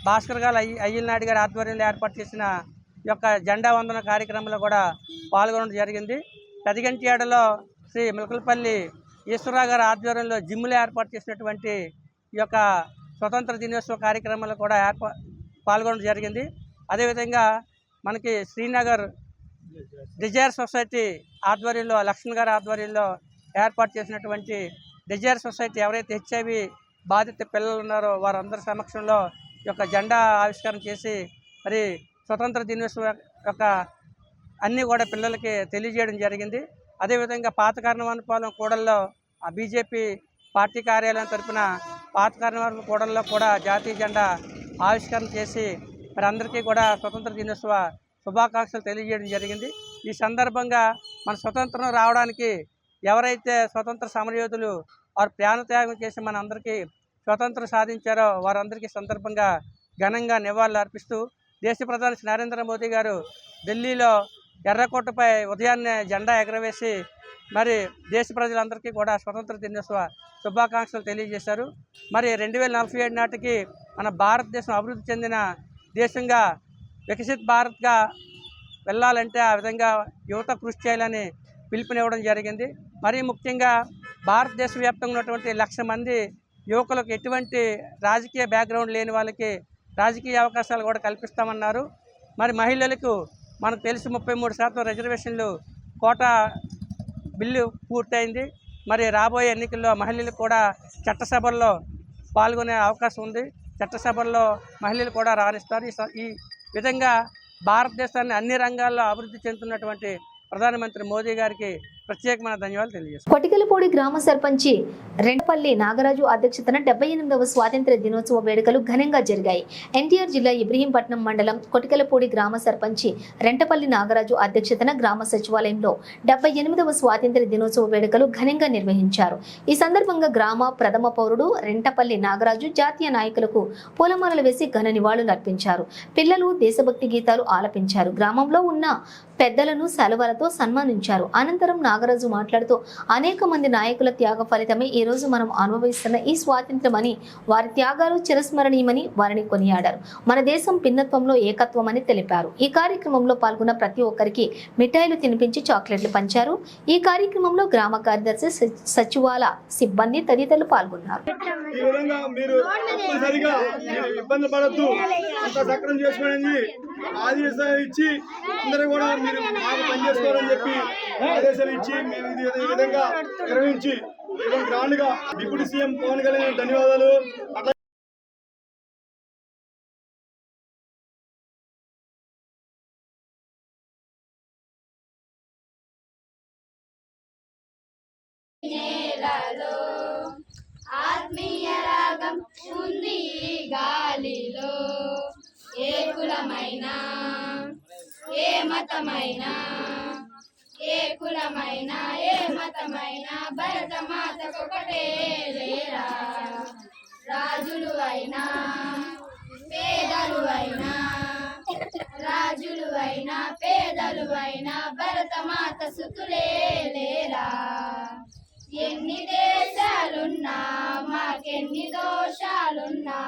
భాస్కర్ గారు అయ్యల్ నాయుడు గారి ఆధ్వర్యంలో ఏర్పాటు చేసిన యొక్క జెండా వందన కార్యక్రమంలో కూడా పాల్గొనడం జరిగింది. పెదగంటియాడలో శ్రీ ములకలపల్లి ఈశ్వరరావు గారి ఆధ్వర్యంలో జిమ్లో ఏర్పాటు చేసినటువంటి ఈ యొక్క స్వతంత్ర దినోత్సవ కార్యక్రమంలో కూడా పాల్గొనడం జరిగింది. అదేవిధంగా మనకి శ్రీనగర్ డిజైర్ సొసైటీ ఆధ్వర్యంలో లక్ష్మణ్ గారి ఆధ్వర్యంలో ఏర్పాటు చేసినటువంటి డిజైర్ సొసైటీ ఎవరైతే హెచ్ఐవి బాధిత పిల్లలు ఉన్నారో వారందరి సమక్షంలో ఈ యొక్క జెండా ఆవిష్కరణ చేసి మరి స్వతంత్ర దినోత్సవం యొక్క అన్నీ కూడా పిల్లలకి తెలియజేయడం జరిగింది. అదేవిధంగా పాత కర్ణవాణిపాలెం కూడల్లో ఆ బీజేపీ పార్టీ కార్యాలయం తరఫున పాత కర్ణవాణిపాలెం కూడల్లో కూడా జాతీయ జెండా ఆవిష్కరణ చేసి మరి అందరికీ కూడా స్వతంత్ర దినోత్సవ శుభాకాంక్షలు తెలియజేయడం జరిగింది. ఈ సందర్భంగా మన స్వతంత్రం రావడానికి ఎవరైతే స్వతంత్ర సమరయోధులు వారు ప్రాణత్యాగం చేసి మన అందరికీ స్వతంత్రం సాధించారో వారందరికీ సందర్భంగా ఘనంగా నివాళులు అర్పిస్తూ దేశ ప్రధాని నరేంద్ర మోదీ గారు ఢిల్లీలో ఎర్రకోటపై ఉదయాన్నే జెండా ఎగరవేసి మరి దేశ ప్రజలందరికీ కూడా స్వతంత్ర దినోత్సవ శుభాకాంక్షలు తెలియజేశారు. మరి 2047 నాటికి మన భారతదేశం అభివృద్ధి చెందిన దేశంగా వికసిత్ భారత్గా వెళ్ళాలంటే ఆ విధంగా యువత కృషి చేయాలని పిలుపునివ్వడం జరిగింది. మరీ ముఖ్యంగా భారతదేశ వ్యాప్తంగా ఉన్నటువంటి 1,00,000 మంది యువకులకు ఎటువంటి రాజకీయ బ్యాక్గ్రౌండ్ లేని వాళ్ళకి రాజకీయ అవకాశాలు కూడా కల్పిస్తామన్నారు. మరి మహిళలకు మనకు తెలిసి 33% రిజర్వేషన్లు కోటా బిల్లు పూర్తయింది. మరి రాబోయే ఎన్నికల్లో మహిళలకు కూడా చట్టసభల్లో పాల్గొనే అవకాశం ఉంది. చట్టసభల్లో మహిళలు కూడా రాణిస్తారు. ఈ విధంగా భారతదేశాన్ని అన్ని రంగాల్లో అభివృద్ధి చెందుతున్నటువంటి ప్రధానమంత్రి మోదీ గారికి ప్రత్యేకమైన ధన్యవాదాలు తెలియజేస్తాను. కొటికలపూడి గ్రామ సర్పంచి రెంటపల్లి నాగరాజు అధ్యక్షతన 78వ స్వాతంత్ర్య దినోత్సవ వేడుకలు ఘనంగా జరిగాయి. ఎన్టీఆర్ జిల్లా ఇబ్రహీంపట్నం మండలం కొటికలపూడి గ్రామ సర్పంచి రెంటపల్లి నాగరాజు అధ్యక్షతన గ్రామ సచివాలయంలో 78వ స్వాతంత్ర్య దినోత్సవ వేడుకలు ఘనంగా నిర్వహించారు. ఈ సందర్భంగా గ్రామ ప్రథమ పౌరుడు రెంటపల్లి నాగరాజు జాతీయ నాయకులకు పూలమాలలు వేసి ఘన నివాళులు అర్పించారు. పిల్లలు దేశభక్తి గీతాలు ఆలపించారు. గ్రామంలో ఉన్న పెద్దలను సెలవులతో సన్మానించారు. అనంతరం నాగరాజు మాట్లాడుతూ అనేక మంది నాయకుల త్యాగ ఫలితమే ఈ రోజు మనం అనుభవిస్తున్న ఈ స్వాతంత్ర్యమని, వారి త్యాగాలు చిరస్మరణీయమని వారిని కొనియాడారు. మన దేశం భిన్నత్వంలో ఏకత్వం అని తెలిపారు. ఈ కార్యక్రమంలో పాల్గొన్న ప్రతి ఒక్కరికి మిఠాయిలు తినిపించి చాక్లెట్లు పంచారు. ఈ కార్యక్రమంలో గ్రామ కార్యదర్శి, సచివాల సిబ్బంది తదితరులు పాల్గొన్నారు. ఈ విధంగా మీరు తప్పనిసరిగా ఇబ్బంది పడద్దు, అంతా సక్రమం చేసుకోండి. ఆదేశాలు ఇచ్చి అందరూ కూడా మీరు బాగా పనిచేసుకోవాలని చెప్పి ఆదేశాలు ఇచ్చి మేము ఈ విధంగా నిర్వహించి గ్రాండ్గా డిప్యూటీ సీఎం పవన్ కళ్యాణ్ ధన్యవాదాలు. ఆత్మీయ రాగం ఉంది గాలిలో, ఏ కులమైనా ఏ మతమైనా, ఏ కులమైనా ఏ మతమైనా భరతమాతకొకటే లేరా. రాజులు అయినా పేదలు అయినా, రాజులు అయినా పేదలు అయినా భరతమాత సుతులే లేరా. ఎన్ని దేశాలున్నా మాకెన్ని దోషాలున్నా,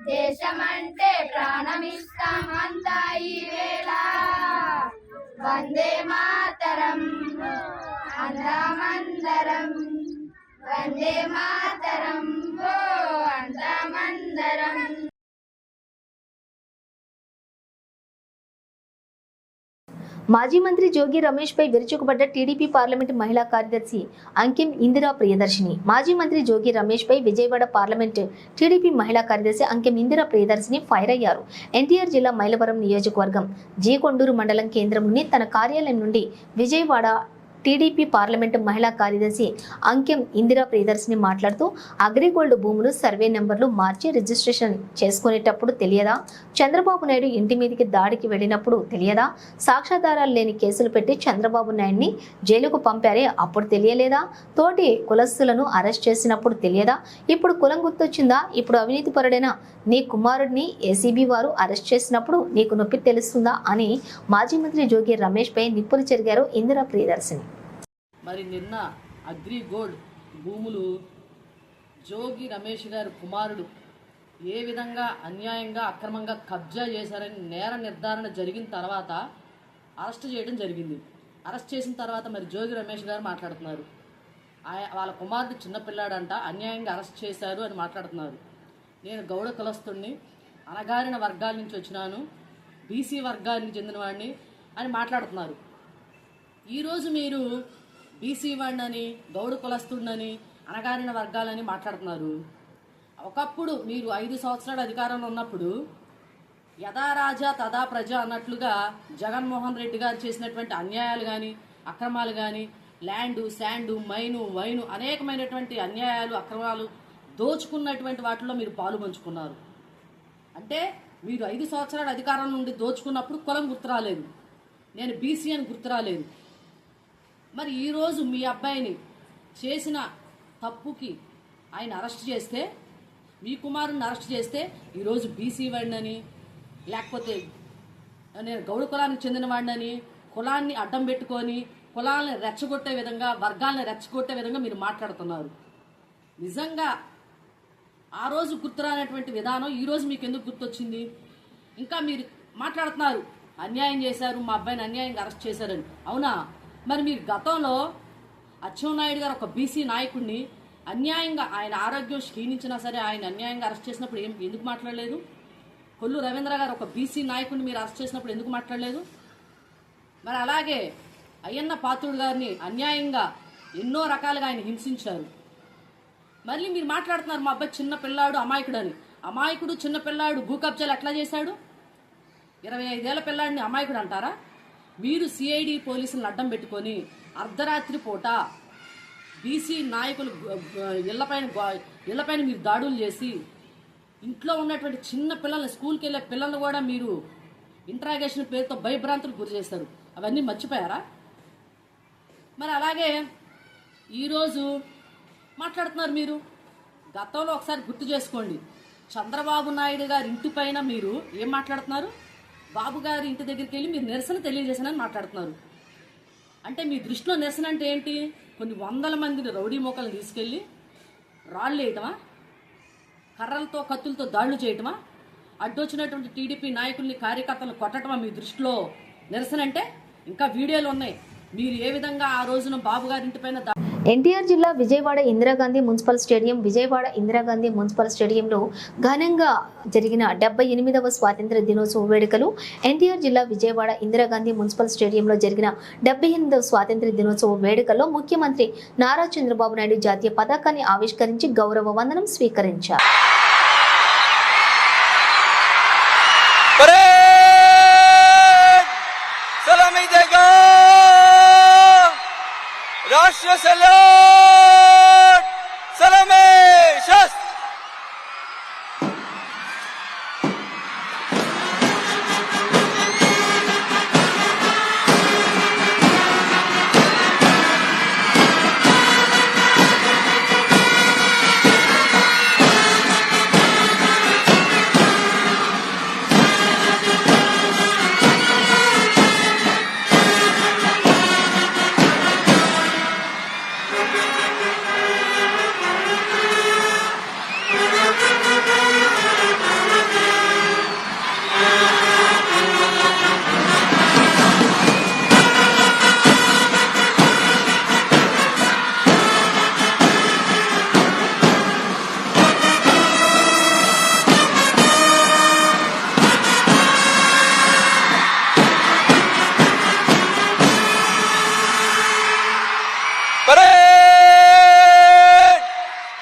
దేశమంటే ప్రాణమిస్తాం అంతా ఈ వేళ. వందే మాతరం అందామందరం, వందే మాతరం ఓ అందామందరం. మాజీ మంత్రి జోగి రమేష్ పై విరుచుకుపడ్డ టీడీపీ పార్లమెంటు మహిళా కార్యదర్శి అంకిం ఇందిరా ప్రియదర్శిని. మాజీ మంత్రి జోగి రమేష్ పై విజయవాడ పార్లమెంటు టీడీపీ మహిళా కార్యదర్శి అంకిం ఇందిరా ప్రియదర్శిని ఫైర్ అయ్యారు. ఎన్టీఆర్ జిల్లా మైలవరం నియోజకవర్గం జీకొండూరు మండలం కేంద్రంలోని తన కార్యాలయం నుండి విజయవాడ టీడీపీ పార్లమెంటు మహిళా కార్యదర్శి అంకెం ఇందిరా ప్రియదర్శిని మాట్లాడుతూ అగ్రిగోల్డ్ భూములు సర్వే నెంబర్లు మార్చి రిజిస్ట్రేషన్ చేసుకునేటప్పుడు తెలియదా? చంద్రబాబు నాయుడు ఇంటి మీదకి దాడికి వెళ్ళినప్పుడు తెలియదా? సాక్ష్యాధారాలు లేని కేసులు పెట్టి చంద్రబాబు నాయుడిని జైలుకు పంపారే, అప్పుడు తెలియలేదా? తోటి కులస్తులను అరెస్ట్ చేసినప్పుడు తెలియదా? ఇప్పుడు కులం గుర్తొచ్చిందా? ఇప్పుడు అవినీతి పరుడైన నీ కుమారుడిని ఏసీబీ వారు అరెస్ట్ చేసినప్పుడు నీకు నొప్పి తెలుస్తుందా అని మాజీ మంత్రి జోగి రమేష్ పై నిప్పులు చెరిగారు ఇందిరా ప్రియదర్శిని. మరి నిన్న అగ్రిగోల్డ్ భూములు జోగి రమేష్ గారి కుమారుడు ఏ విధంగా అన్యాయంగా అక్రమంగా కబ్జా చేశారని నేర నిర్ధారణ జరిగిన తర్వాత అరెస్ట్ చేయడం జరిగింది. అరెస్ట్ చేసిన తర్వాత మరి జోగి రమేష్ గారు మాట్లాడుతున్నారు, వాళ్ళ కుమారుడు చిన్నపిల్లాడంట, అన్యాయంగా అరెస్ట్ చేశారు అని మాట్లాడుతున్నారు. నేను గౌడ కులస్తుడిని, అణగారిన వర్గాల నుంచి వచ్చినాను, బీసీ వర్గానికి చెందినవాడిని అని మాట్లాడుతున్నారు. ఈరోజు మీరు బీసీ వాడినని, గౌడ కులస్తుడినని, అణగారిన వర్గాలని మాట్లాడుతున్నారు. ఒకప్పుడు మీరు 5 సంవత్సరాలు అధికారంలో ఉన్నప్పుడు యథా రాజా తదా ప్రజ అన్నట్లుగా జగన్మోహన్ రెడ్డి గారు చేసినటువంటి అన్యాయాలు కానీ, అక్రమాలు కానీ, ల్యాండు, శాండు, మైను, వైను అనేకమైనటువంటి అన్యాయాలు, అక్రమాలు దోచుకున్నటువంటి వాటిలో మీరు పాలు పంచుకున్నారు. అంటే మీరు 5 సంవత్సరాలు అధికారం నుండి దోచుకున్నప్పుడు కులం గుర్తురాలేదు, నేను బీసీ అని గుర్తురాలేదు. మరి ఈరోజు మీ అబ్బాయిని చేసిన తప్పుకి ఆయన అరెస్ట్ చేస్తే, మీ కుమారుని అరెస్ట్ చేస్తే ఈరోజు బీసీ వాడినని, లేకపోతే నేను గౌడ కులానికి చెందిన వాడినని, కులాన్ని అడ్డం పెట్టుకొని కులాలను రెచ్చగొట్టే విధంగా, వర్గాలను రెచ్చగొట్టే విధంగా మీరు మాట్లాడుతున్నారు. నిజంగా ఆ రోజు గుర్తురానటువంటి విధానం ఈరోజు మీకు ఎందుకు గుర్తొచ్చింది? ఇంకా మీరు మాట్లాడుతున్నారు అన్యాయం చేశారు, మా అబ్బాయిని అన్యాయంగా అరెస్ట్ చేశారని. అవునా? మరి మీరు గతంలో అచ్చెన్నాయుడు గారు ఒక బీసీ నాయకుడిని అన్యాయంగా, ఆయన ఆరోగ్యం క్షీణించినా సరే ఆయన అన్యాయంగా అరెస్ట్ చేసినప్పుడు ఎందుకు మాట్లాడలేదు? కొల్లు రవీంద్ర గారు ఒక బీసీ నాయకుడిని మీరు అరెస్ట్ చేసినప్పుడు ఎందుకు మాట్లాడలేదు? మరి అలాగే అయ్యన్న పాత్రుడు గారిని అన్యాయంగా ఎన్నో రకాలుగా ఆయన హింసించారు. మళ్ళీ మీరు మాట్లాడుతున్నారు మా అబ్బాయి చిన్న పిల్లాడు, అమాయకుడు అని. అమాయకుడు, చిన్న పిల్లాడు భూ కబ్జాలు ఎట్లా చేశాడు? 25 ఏళ్ల పిల్లాడిని అమాయకుడు అంటారా? మీరు సిఐడి పోలీసులను అడ్డం పెట్టుకొని అర్ధరాత్రి పూట బీసీ నాయకులు ఇళ్లపైన మీరు దాడులు చేసి ఇంట్లో ఉన్నటువంటి చిన్న పిల్లల్ని, స్కూల్కి వెళ్ళే పిల్లల్ని కూడా మీరు ఇంట్రాగేషన్ పేరుతో భయభ్రాంతులకు గురి చేస్తారు. అవన్నీ మర్చిపోయారా? మరి అలాగే ఈరోజు మాట్లాడుతున్నారు మీరు. గతంలో ఒకసారి గుర్తు చేసుకోండి, చంద్రబాబు నాయుడు గారి ఇంటి పైన మీరు ఏం మాట్లాడుతున్నారు? బాబు గారి ఇంటి దగ్గరికి వెళ్ళి మీరు నిరసన తెలియజేశానని మాట్లాడుతున్నారు. అంటే మీ దృష్టిలో నిరసన అంటే ఏంటి? కొన్ని వందల మందిని రౌడీ మోకలను తీసుకెళ్ళి రాళ్ళు వేయటమా? కర్రలతో, కత్తులతో దాడులు చేయటమా? అడ్డొచ్చినటువంటి టీడీపీ నాయకుల్ని, కార్యకర్తలను కొట్టడమా మీ దృష్టిలో నిరసన అంటే? ఇంకా వీడియోలు ఉన్నాయి మీరు ఏ విధంగా ఆ రోజున బాబు గారి ఇంటి పైన ఎన్టీఆర్ జిల్లా Vijayawada Indira Gandhi municipal stadium Vijayawada Indira Gandhi municipal స్టేడియంలో ఘనంగా జరిగిన 78వ స్వాతంత్ర దినోత్సవ వేడుకలు. ఎన్టీఆర్ జిల్లా విజయవాడ ఇందిరాగాంధీ మున్సిపల్ స్టేడియంలో జరిగిన 78వ స్వాతంత్ర దినోత్సవ వేడుకల్లో ముఖ్యమంత్రి నారా చంద్రబాబు నాయుడు జాతీయ పతాకాన్ని ఆవిష్కరించి గౌరవ వందనం స్వీకరించారు. राष्ट्र सलाम सलामे शस्त्र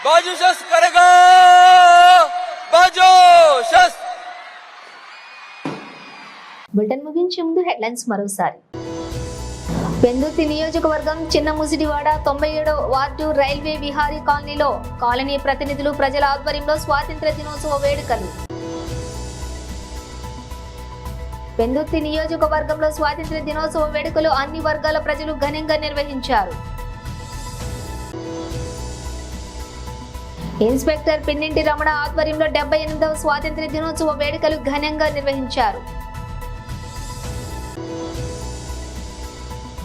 बाजू शस्त्र करेगा बाजू शस्त्र. బులెటిన్ ముగించే ముందు హెడ్లైన్స్ మరోసారి. పెందుర్తి నియోజకవర్గం చిన్న ముసిడివాడ 97వ వార్డు రైల్వే విహారీ కాలనీలో కాలనీ ప్రతినిధులు ప్రజల ఆధ్వర్యంలో స్వాతంత్ర దినోత్సవ వేడుకలు. పెందుర్తి నియోజకవర్గంలో స్వాతంత్ర దినోత్సవ వేడుకలు అన్ని వర్గాల ప్రజలు ఘనంగా నిర్వహించారు. ఇన్స్పెక్టర్ పిన్నింటి రమణ ఆధ్వర్యంలో 78వ స్వాతంత్ర దినోత్సవ వేడుకలు ఘనంగా నిర్వహించారు.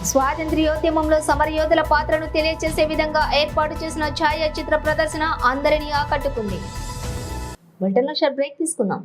స్వాతంత్ర్యోద్యమంలో సమరయోధుల పాత్రను తెలియజేసే విధంగా ఏర్పాటు చేసిన ఛాయాచిత్ర ప్రదర్శన అందరినీ ఆకట్టుకుంది. బులెటిన్లో షార్ట్ బ్రేక్ తీసుకుందాం.